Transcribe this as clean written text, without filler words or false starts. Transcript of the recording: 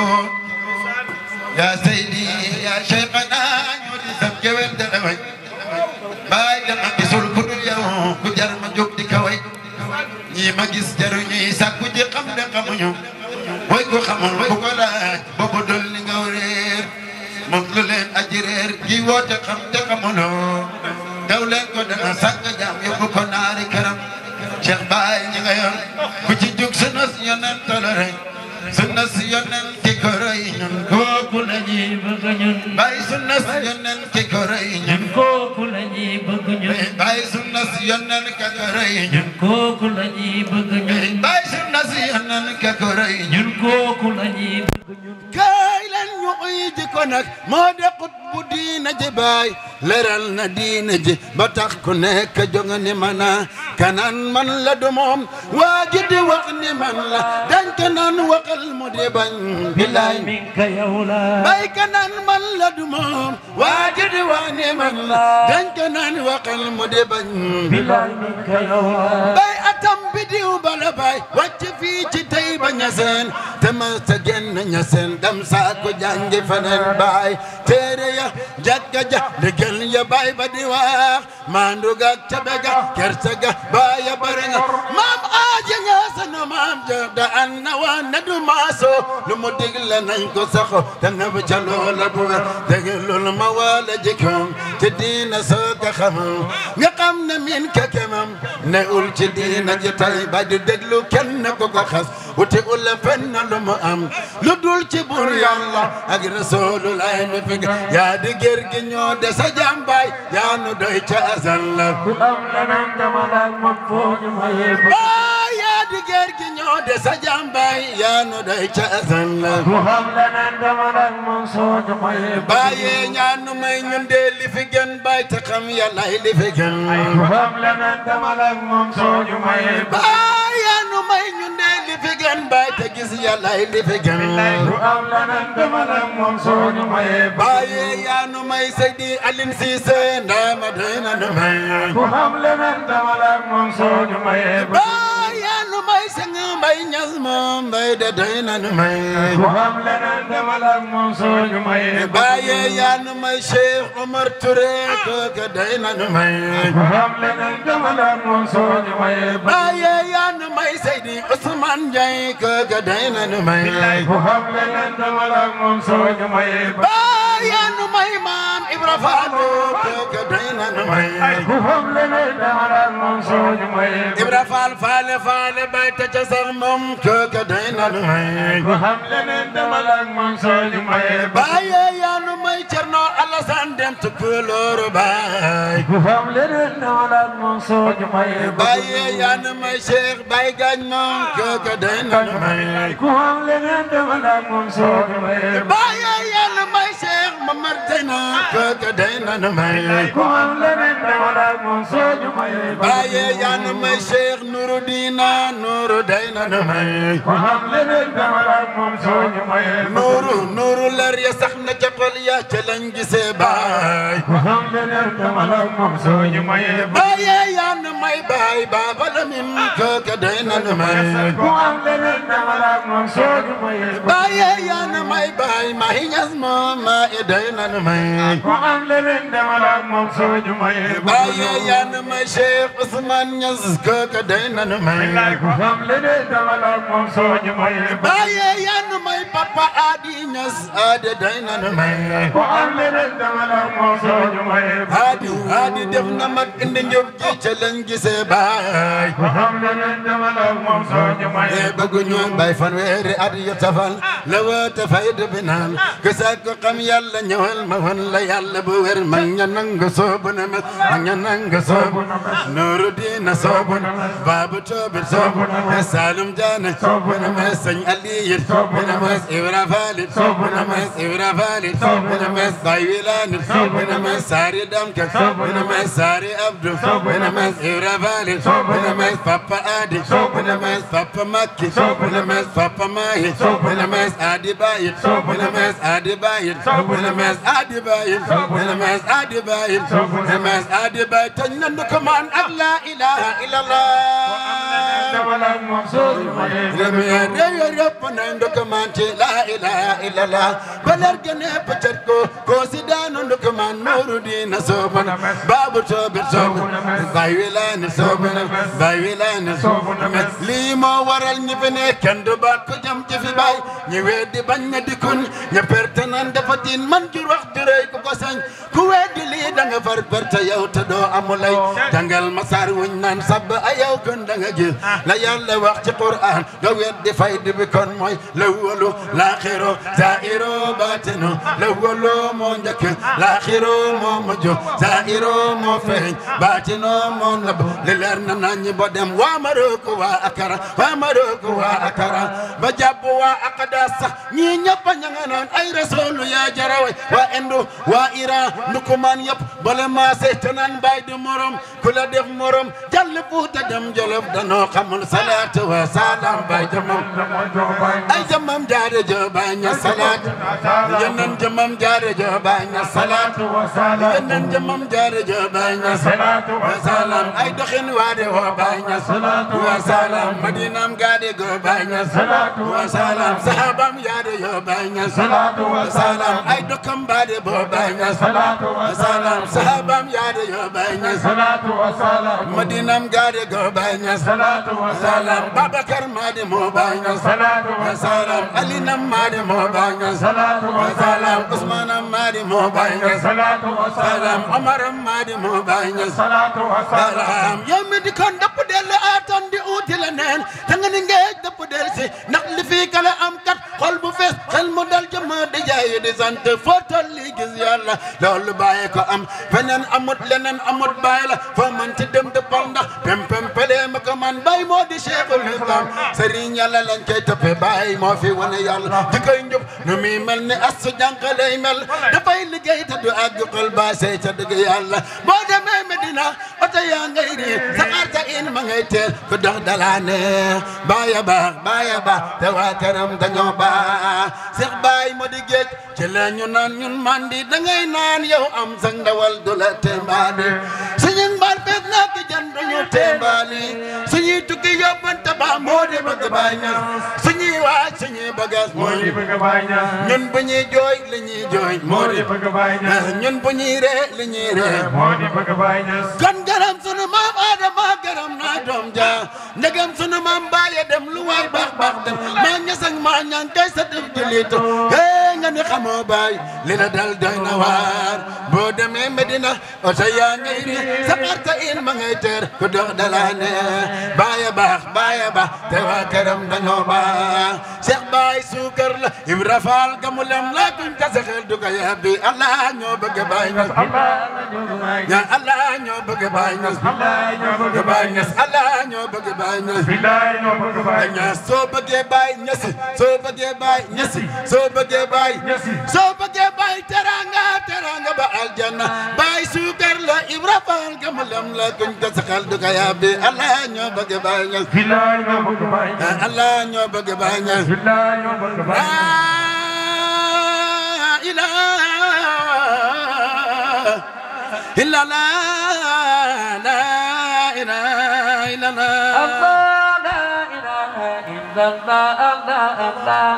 wo ya Seydi ya Cheikhana ñoo di sab gewel dana way baay dama gisul ku dul yow ku jar ma jóg di ka way ñi ma gis jaru ñuy sàkku ji xam ne xamuñu way ko xamul ku ko laaj boobu dol li nga réer moom lu leen aji réer gi woote xam te xamuloo daw leen ko dana sàkk jaam yóbbu ko naari karam Cheikh Baay ñi nga yor ku ci jug sunna si yonent tolore sunna si yonent ki ko roy ñun kooku la ñuy bëgg ñun Baay sunna si yonent ki ko roy ñun kooku la ñuy bëgg ñun Baay sunna si yonent ka ko roy ñun kooku la ñuy bëgg ñun Baay sunna si yonent ka ko roy ñun kooku la ñuy bëgg ñun kaay leen ñu uy ji ko nag moo de xut bu diina ji baay leral na diina ji ba tax ku nekk jóg ni mana kanan man la du moom waa ji di wax ni man la dañ kanan waxal mu di bañ bilaay min ka yow la bay kanan man la du moom waa ji di wax ni man la dañ kanan waxal mu di bañ bilaay min ka yow la bay atam bi diw bala bay wàcc fii ci tey ba ñaseen te ma sa genn ñaseen dem saa ko jàngi feneen baay téere ya jàkka ja dëggal ya baay ba di wax maandu ga cabe ga kersa ga baay ya bare nga maam aaja nga sanu maam ja da an na waa na du maaso lu mu digle nañ ko saxo te na bu ca loola bu wér déglul ma wala jikkoom ci diina soo ko xamam nga xam ne min ka kemam ne ul ci diina ji tay ba di déglu kenn ko ko xas wuti ula fenn lu mu am lu dul ci bur yàlla ak rasulullah mi fi yaa di gér gi ñoo de sa jàmbaay yaa nu doy ca asal la ku am leneen dama laaj moom foo ñu mayee bëgg baay yaa di gér gi ñoo de sa jàmbaay yaa nu doy ca asal la ku am leneen dama laaj moom soo ñu mayee bëgg baayee ñaan nu may ñun de li fi gën baay te xam yàlla li fi gën ku am leneen dama laaj moom soo ñu mayee bëgg baay yaa nu may ñun de li fi gën baay te gis yàlla li fi gën ku am leneen dama laaj moom soo ñu mayee bëgg baayee yaa nu may Seydi Aline Cissé ndama doy na nu may ku am leneen dama laaj moom soo ñu mayee bëgg baay yaa nu may Sëñ Mbay Ñas moom mbay de doy na nu may ku am leneen dama laaj moom soo ñu mayee bëgg baayee yaa nu may Cheikh Omar Touré kooka doy na nu may ku am leneen dama laaj moom soo ñu mayee bëgg baayee yaa nu may Seydi Ousmane Ndiaye kooka doy na nu may ku am leneen dama laaj moom soo ñu mayee bëgg baay yaa nu may Maam Ibra Fall kooka doy na nu may ku am leneen dama laaj moom soo ñu mayee bëgg Ibra Fall faale faale bay ta ca sax moom kooka doy na nu may ku am leneen dama laaj moom soo ñu mayee bëgg baayee yaa nu may Cerno Alassane Dem Tukulóor baay ku am leneen dama laaj moom soo ñu mayee bëgg baayee yaa nu may Cheikh Baye Gagne moom kooka doy na nu may ku am leneen dama laaj moom soo ñu mayee bëgg baayee yaa nu may Cheikh Mamar Zeyna kooka doy na nu may ku am leneen dama laaj moom soo ñu mayee bëgg baayee yaa nu may Cheikh Nourou Dina Nourou doy na nu may ku am leneen dama laaj moom soo ñu mayee bëgg Nourou leer ya sax na ca xol ya ca lañ gisee baay ku am leneen dama laaj moom soo ñu mayee bëgg baayee yaa nu may baay Baaba Lamin kooka doy na nu may ku am leneen dama laaj moom soo ñu mayee bëgg baayee yaa nu may baay Mahi Ñas moom maa i doy na nu may ku am leneen dama laaj moom soo ñu mayee bëgg baayee yaa nu may Cheikh Ousmane Ñas kooka doy na nu may ku am leneen dama laaj moom soo ñu mayee bëgg baayee yaa nu may Papa Adi Ñas Adi doy na nu may ku am leneen dama laaj moom soo ñu mayee bëgg Adi def na mag indi njub ji ca lañ gisee baay ku am leneen dama laaj moom soo ñu mayee bëgg bëgg ñu bay fanweeri at yu tafal la woote fayda bi naan ku sax ko xam yàlla ñëwal ma wan la yàlla bu wér mag ña nangu soobu na mes mag ña nangu soobu Nooru Diina soobu na Baabu Toobi soobu na Saalum Jaane soobu na mes Sëñ Aliyu soobu na mes Ibra Faali soobu na mes Ibra Faali soobu na mes Bay Wilaani soobu na mes Saari Damke soobu na mes Saari Abdu soobu na mes Ibra Faali soobu na mes Papa Adi soobu na mes Papa Makki soobu na mes Papa Mahi soobu na mes adi bayit mes adi bayit mes adi bayit mes adi bayit mes adi bayit tañ nan ko man ak la ilaha illallah yëpp nañ ko man ci la ilaha illallah balar gene peut-être ko si daanu ko man nuru dina soban babu tobe bay wilani soban bay wilani lii moo waral ñi fi ne kenn du baat ko jam ci fi bay ñi weddi bañ na dikun ña perte nan dafa tin man jur wax di rëy ku ko sañ ku weddi lii da nga far perte yow te doo amulay jangal masar wuñ naan sab a yow kon da nga gis la yàlla wax ci Qur'an nga weddi faydi bi kon mooy lawwalu laaxiru zaahiru baatinu lawwalu moo njëkk laaxiru moo mujj zaahiru moo feeñ baatinu moo nëbb li leer na nañ ñi bo dem waa Maroko waa Akara waa Maroko waa Akara ba jàpp waa Aqdas sax ñii ñëpp ña nga naan ay rasulu yaa jaraway waa Indo waa Iran ndukumaan yëpp bole maase te naan bay di morom ku la def morom jàll Fuuta dem Jolof danoo xamul salaatu wa salaam bay jamam ay jamam jaare jo bay ña salaat yenen jamam jaare jo bay ña salaat yenen jamam jaare jo bay ña salaat wa salaam ay doxin waade wa bay ña salaat wa salaam madinam gaade go bay ña salaat wa salaam sahabam yaade yo bay ña salaat wa salaam ay dokam baade bo bay ña salaat wa salaam sahabam yaade yo bay ña salaat wa salaam madinam gaade go bay ña salaat wa salaam Babakar maade mo bay ña salaat wa salaam alinam maade mo bay ña salaat wa salaam Usmanam maade mo bay ña salaat wa salaam Omaram maade mo bay ña salaat wa salaam yow mi di kon dapp del atan di uti la neen te nga ni ngeej dapp del si ndax li fii kala am kat xol bu fees xel mu dal jëma di jaay di sant footal li gis yàlla loolu bàyyi ko am feneen amut leneen amut bàyyi la foo man ci dem dëppal ndax pem pelee ma ko man bàyyi moo di cheikhul islam sëriñ yàlla lañ koy toppe bàyyi moo fi wane yàlla di koy njub nu muy mel ni asu jànqalay mel dafay liggéey te du àgg xol ba sey ca dëgg yàlla boo demee Medina oto yaa ngay rii saxaar sa in ma ngay teel ku dox dalaane baaya baax te waa këram dañoo baax Seex Baay moo di géej ci la ñu naan ñun mandi dangay naan yow am sa ndawal du la tembaani suñu mbaal fees naa ki jan duñu tembaani suñuy tukki yóbbante ba moo di bëgg Baay Ñas suñuy waaj suñuy bagaas moo di bëgg Baay Ñas ñun bu ñuy jooy li ñuy jooy moo di bëgg Baay Ñas ñun bu ñuy ree li ñuy ree moo di bëgg Baay Ñas kon garam sunu maam Adama garam naa doom ja ndegam sunu maam Baay dem lu waay baax dem maa ñas ak maa ñaan kay sa def jëlitu nga ni xamoo Baay li la dal doy na waar boo demee Medina oto yaa ngay ri saxaar sa in ma ngay teer ku dox dalaane baaya baax te waa këram dañoo baax Seex Baay suukar la Ibra Faal gamulam la kuñ ka sa xel du ko yàbbi Allah ñoo bëgg Baay Ñas ya Allah ñoo bëgg Baay Ñas Allah ñoo bëgg Baay Ñas soo bëggee Baay Ñas soo bëggee Baay Ñas soo bëggee Baay teranga ba aljanna Baay suukar la Ibra Faal gamulam la kuñ ka sa xel du ko yàbbi Allah ñoo bëgg Baay Ñas Allah ñoo bëgg Baay Ñas إلا لا لا إله إلا الله الله لا إله إلا الله الله الله